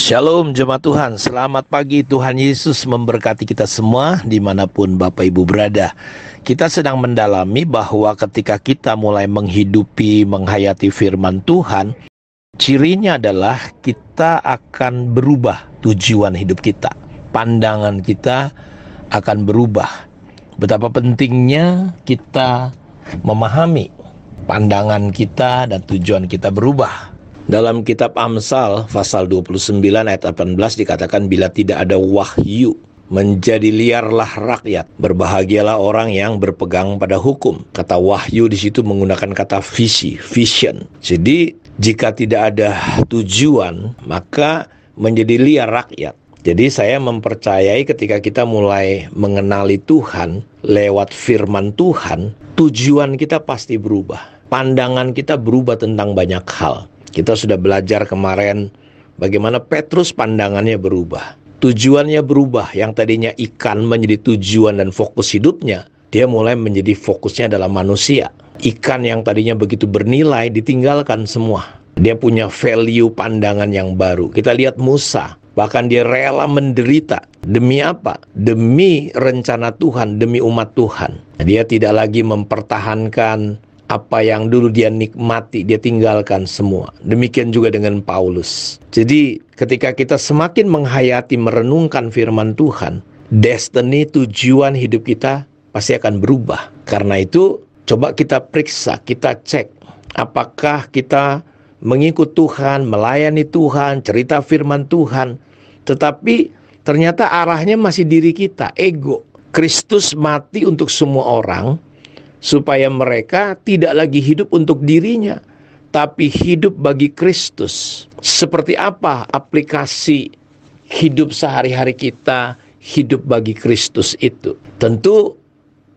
Shalom jemaat Tuhan, selamat pagi. Tuhan Yesus memberkati kita semua dimanapun Bapak Ibu berada. Kita sedang mendalami bahwa ketika kita mulai menghidupi, menghayati firman Tuhan, cirinya adalah kita akan berubah tujuan hidup kita. Pandangan kita akan berubah. Betapa pentingnya kita memahami pandangan kita dan tujuan kita berubah. Dalam kitab Amsal pasal 29 ayat 18 dikatakan, bila tidak ada wahyu, menjadi liarlah rakyat. Berbahagialah orang yang berpegang pada hukum. Kata wahyu di situ menggunakan kata vision. Jadi jika tidak ada tujuan, maka menjadi liar rakyat. Jadi saya mempercayai ketika kita mulai mengenali Tuhan lewat firman Tuhan, tujuan kita pasti berubah. Pandangan kita berubah tentang banyak hal. Kita sudah belajar kemarin bagaimana Petrus pandangannya berubah. Tujuannya berubah, yang tadinya ikan menjadi tujuan dan fokus hidupnya, dia mulai menjadi fokusnya adalah manusia. Ikan yang tadinya begitu bernilai ditinggalkan semua. Dia punya value pandangan yang baru. Kita lihat Musa, bahkan dia rela menderita. Demi apa? Demi rencana Tuhan, demi umat Tuhan. Dia tidak lagi mempertahankan apa yang dulu dia nikmati, dia tinggalkan semua. Demikian juga dengan Paulus. Jadi ketika kita semakin menghayati, merenungkan firman Tuhan, destiny, tujuan hidup kita pasti akan berubah. Karena itu coba kita periksa, kita cek apakah kita mengikut Tuhan, melayani Tuhan, cerita firman Tuhan, tetapi ternyata arahnya masih diri kita, ego. Kristus mati untuk semua orang supaya mereka tidak lagi hidup untuk dirinya, tapi hidup bagi Kristus. Seperti apa aplikasi hidup sehari-hari kita, hidup bagi Kristus itu? Tentu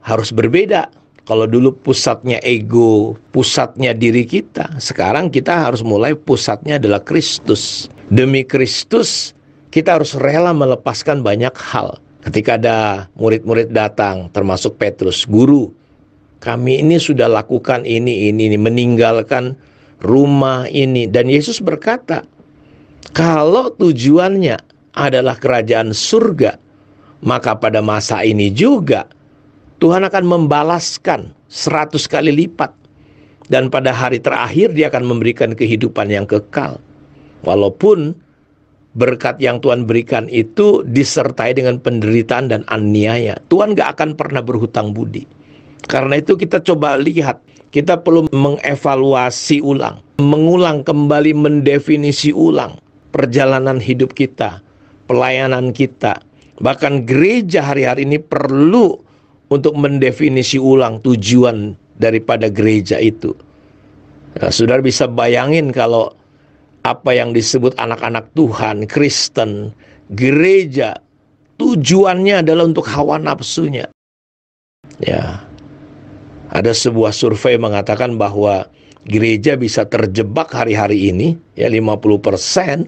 harus berbeda. Kalau dulu pusatnya ego, pusatnya diri kita, sekarang kita harus mulai pusatnya adalah Kristus. Demi Kristus, kita harus rela melepaskan banyak hal. Ketika ada murid-murid datang, termasuk Petrus, "Guru, kami ini sudah lakukan ini, meninggalkan rumah ini." Dan Yesus berkata, kalau tujuannya adalah kerajaan surga, maka pada masa ini juga Tuhan akan membalaskan 100 kali lipat. Dan pada hari terakhir dia akan memberikan kehidupan yang kekal. Walaupun berkat yang Tuhan berikan itu disertai dengan penderitaan dan aniaya, Tuhan gak akan pernah berhutang budi. Karena itu kita coba lihat, kita perlu mengevaluasi ulang, mengulang kembali, mendefinisi ulang perjalanan hidup kita, pelayanan kita. Bahkan gereja hari-hari ini perlu untuk mendefinisi ulang tujuan daripada gereja itu. Nah, saudara bisa bayangin kalau apa yang disebut anak-anak Tuhan, Kristen, gereja, tujuannya adalah untuk hawa nafsunya. Ya, ada sebuah survei mengatakan bahwa gereja bisa terjebak hari-hari ini, ya 50%,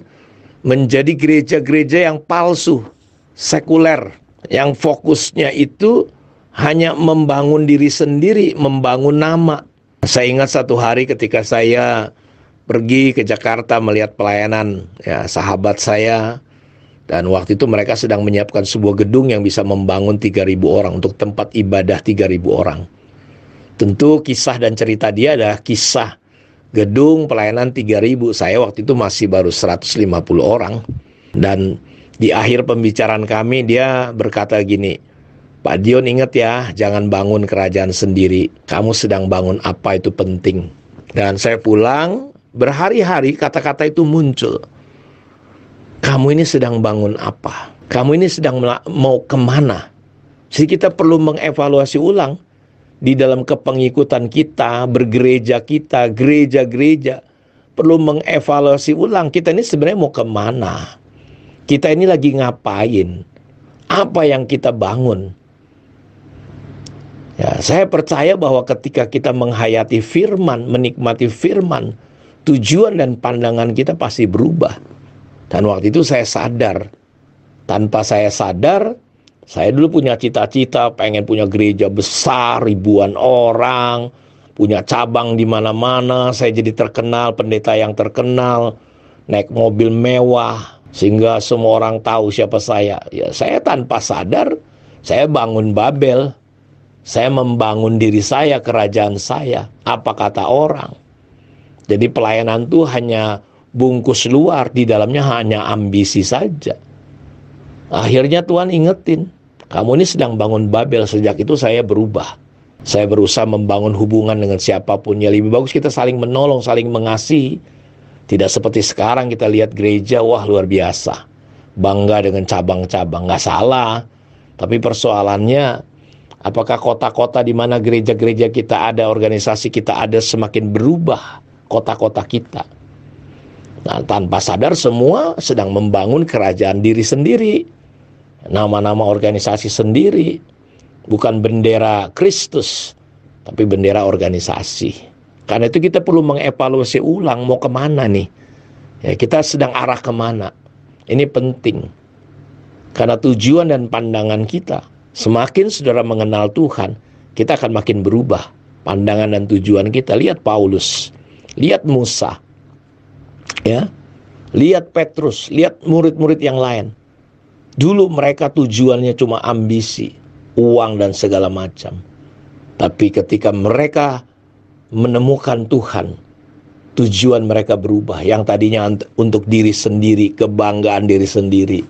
menjadi gereja-gereja yang palsu, sekuler, yang fokusnya itu hanya membangun diri sendiri, membangun nama. Saya ingat satu hari ketika saya pergi ke Jakarta melihat pelayanan ya sahabat saya, dan waktu itu mereka sedang menyiapkan sebuah gedung yang bisa membangun 3.000 orang untuk tempat ibadah 3.000 orang. Tentu kisah dan cerita dia adalah kisah gedung pelayanan 3.000. Saya waktu itu masih baru 150 orang. Dan di akhir pembicaraan kami dia berkata gini, "Pak Dion, ingat ya, jangan bangun kerajaan sendiri. Kamu sedang bangun apa itu penting." Dan saya pulang, berhari-hari kata-kata itu muncul. Kamu ini sedang bangun apa? Kamu ini sedang mau kemana? Jadi kita perlu mengevaluasi ulang. Di dalam kepengikutan kita, bergereja kita, gereja-gereja, perlu mengevaluasi ulang. Kita ini sebenarnya mau kemana? Kita ini lagi ngapain? Apa yang kita bangun? Ya, saya percaya bahwa ketika kita menghayati firman, menikmati firman, tujuan dan pandangan kita pasti berubah. Dan waktu itu saya sadar, tanpa saya sadar, saya dulu punya cita-cita pengen punya gereja besar, ribuan orang, punya cabang di mana-mana. Saya jadi terkenal, pendeta yang terkenal, naik mobil mewah. sehingga semua orang tahu siapa saya. Ya, saya tanpa sadar, saya bangun Babel. Saya membangun diri saya, kerajaan saya. Apa kata orang? Jadi pelayanan itu hanya bungkus luar, di dalamnya hanya ambisi saja. Akhirnya Tuhan ingetin, kamu ini sedang bangun Babel. Sejak itu saya berubah. Saya berusaha membangun hubungan dengan siapapun. Ya lebih bagus kita saling menolong, saling mengasihi. Tidak seperti sekarang kita lihat gereja, wah luar biasa. Bangga dengan cabang-cabang, nggak salah. Tapi persoalannya, apakah kota-kota di mana gereja-gereja kita ada, organisasi kita ada, semakin berubah kota-kota kita. Nah, tanpa sadar semua sedang membangun kerajaan diri sendiri. Nama-nama organisasi sendiri. Bukan bendera Kristus, tapi bendera organisasi. Karena itu kita perlu mengevaluasi ulang mau kemana nih. Ya, kita sedang arah kemana. Ini penting. Karena tujuan dan pandangan kita, semakin saudara mengenal Tuhan, kita akan makin berubah. Pandangan dan tujuan kita. Lihat Paulus, lihat Musa, ya, lihat Petrus, lihat murid-murid yang lain. Dulu mereka tujuannya cuma ambisi, uang dan segala macam. Tapi ketika mereka menemukan Tuhan, tujuan mereka berubah. Yang tadinya untuk diri sendiri, kebanggaan diri sendiri.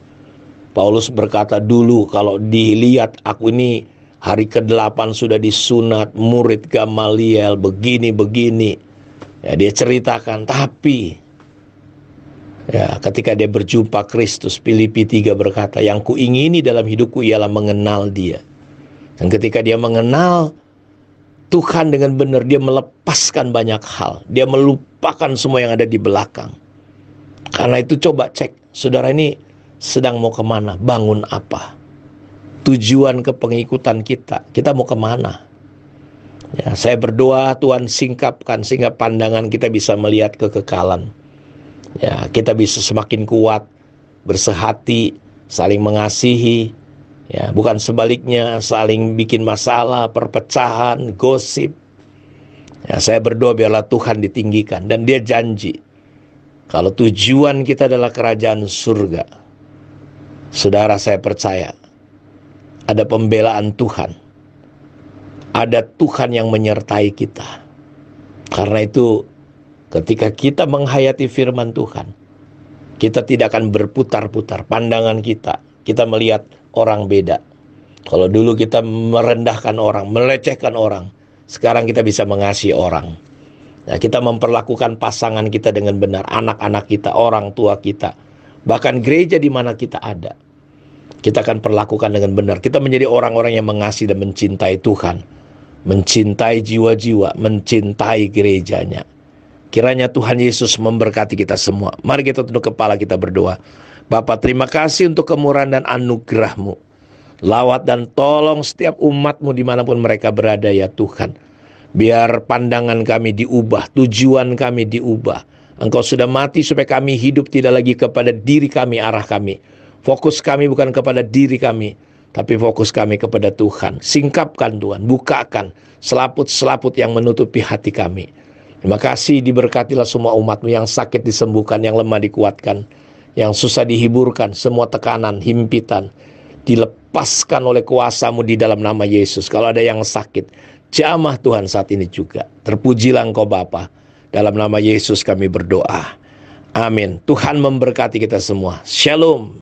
Paulus berkata dulu, kalau dilihat aku ini hari ke-8 sudah disunat, murid Gamaliel, begini-begini. Ya, dia ceritakan, tapi ya, ketika dia berjumpa Kristus, Filipi 3 berkata, yang kuingini dalam hidupku ialah mengenal dia. Dan ketika dia mengenal Tuhan dengan benar, dia melepaskan banyak hal. Dia melupakan semua yang ada di belakang. Karena itu coba cek, saudara ini sedang mau kemana? Bangun apa? Tujuan kepengikutan kita. Kita mau kemana? Ya, saya berdoa Tuhan singkapkan sehingga pandangan kita bisa melihat kekekalan. Ya, kita bisa semakin kuat, bersehati, saling mengasihi. Ya, bukan sebaliknya saling bikin masalah, perpecahan, gosip. Ya, saya berdoa biarlah Tuhan ditinggikan. Dan dia janji, kalau tujuan kita adalah kerajaan surga, saudara, saya percaya ada pembelaan Tuhan. Ada Tuhan yang menyertai kita. Karena itu ketika kita menghayati firman Tuhan, kita tidak akan berputar-putar pandangan kita. Kita melihat orang beda. Kalau dulu kita merendahkan orang, melecehkan orang, sekarang kita bisa mengasihi orang. Nah, kita memperlakukan pasangan kita dengan benar, anak-anak kita, orang tua kita, bahkan gereja di mana kita ada. Kita akan perlakukan dengan benar. Kita menjadi orang-orang yang mengasihi dan mencintai Tuhan, mencintai jiwa-jiwa, mencintai gerejanya. Kiranya Tuhan Yesus memberkati kita semua. Mari kita tunduk kepala, kita berdoa. Bapa, terima kasih untuk kemurahan dan anugerah-Mu. Lawat dan tolong setiap umat-Mu dimanapun mereka berada ya Tuhan. Biar pandangan kami diubah, tujuan kami diubah. Engkau sudah mati supaya kami hidup tidak lagi kepada diri kami, arah kami. Fokus kami bukan kepada diri kami, tapi fokus kami kepada Tuhan. Singkapkan Tuhan, bukakan selaput-selaput yang menutupi hati kami. Terima kasih, diberkatilah semua umat-Mu, yang sakit disembuhkan, yang lemah dikuatkan, yang susah dihiburkan, semua tekanan, himpitan dilepaskan oleh kuasa-Mu di dalam nama Yesus. Kalau ada yang sakit, jamah Tuhan saat ini juga. Terpujilah Engkau Bapa. Dalam nama Yesus kami berdoa. Amin. Tuhan memberkati kita semua. Shalom.